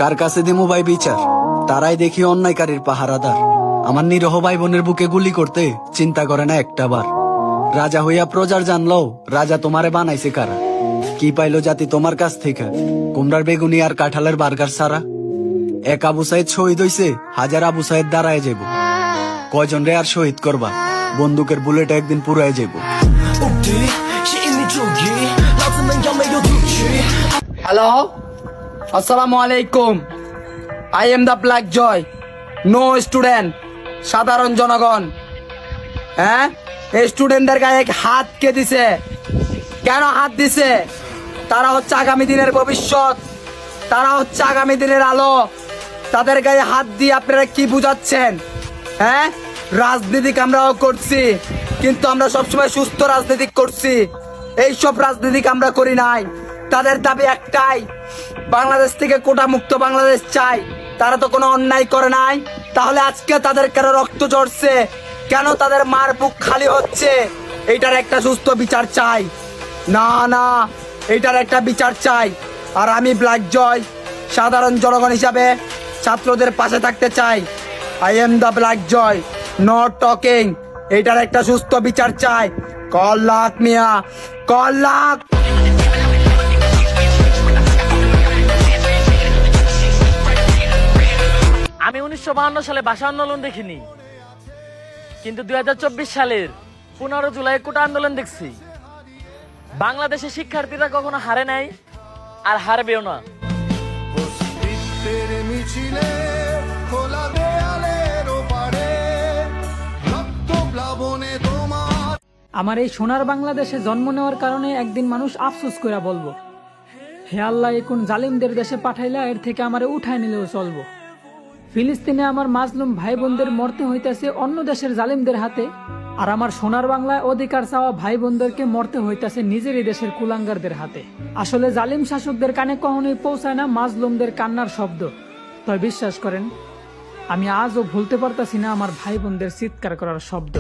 কার কাছে দিমু ভাই বিচার? তারাই দেখি অন্যায়কারীর পাহারাদার। আমার নিরহ ভাই বোনের বুকে গুলি করতে চিন্তা করে না একটা বার। রাজা হইয়া প্রজার জানলো রাজা তোমারে বানাইছে কারা? কি পাইলো জাতি তোমার কাছ থেকে? কুমড়ার বেগুনি আর কাঁঠালের বার্গার সারা। এক আবু সাইদ শহীদ হইছে, হাজার আবু সাইদ দাঁড়ায় যাব। কয়জন রে আর শহীদ করবা? বন্দুকের বুলেট একদিন পুরাই যাব। হ্যালো, আসসালামু আলাইকুম। I am the black joy. No student, সাধারণ জনগণ। হ্যাঁ, এই স্টুডেন্টদের গায়ে হাত কে দিছে? কেন হাত দিছে? তারা হচ্ছে আগামী দিনের ভবিষ্যৎ, তারা হচ্ছে আগামী দিনের আলো। তাদের গায়ে হাত দিয়ে আপনারা কি বুঝাচ্ছেন? হ্যাঁ, রাজনীতি আমরাও করছি, কিন্তু আমরা সবসময় সুস্থ রাজনীতি করছি। এইসব রাজনীতি আমরা করি নাই। তাদের দাবি একটাই, বাংলাদেশ থেকে কোটা মুক্ত বাংলাদেশ চাই। তারা তো কোনো অন্যায় করে নাই, তাহলে আজকে তাদের কেন রক্ত ঝরছে? কেন তাদের মার বুক খালি হচ্ছে? এইটার একটা সুস্থ বিচার চাই। না না, এইটার একটা বিচার চাই। আর আমি ব্ল্যাক জয় সাধারণ জনগণ হিসাবে ছাত্রদের পাশে থাকতে চাই। I am the black joy, not talking. এইটার একটা সুস্থ বিচার চাই। কল লাখ মিয়া, কল লাখ। আমি 1952 সালে ভাষা আন্দোলন দেখিনি, কিন্তু 2024 সালের 15 জুলাই কোটা আন্দোলন দেখছি। বাংলাদেশের শিক্ষার্থীরা কখনো হারে নাই, আর হারবেও না। আমার এই সোনার বাংলাদেশে জন্ম নেওয়ার কারণে একদিন মানুষ আফসোস করে বলবো, হে আল্লাহ, এখন জালিমদের দেশে পাঠাইলা, এর থেকে আমারে উঠায় নিলেও চলবো। ফিলিস্তিনে আমার মাজলুম ভাই বোনদের মরতে হইতেছে অন্য দেশের জালিমদের হাতে, আর আমার সোনার বাংলায় অধিকার চাওয়া ভাই বোনদেরকে মরতে হইতেছে নিজেরই দেশের কুলাঙ্গারদের হাতে। আসলে জালিম শাসকদের কানে কখনোই পৌঁছায় না মাজলুমদের কান্নার শব্দ। তবে বিশ্বাস করেন, আমি আজও ভুলতে পারতাছি না আমার ভাই বোনদের চিৎকার করার শব্দ।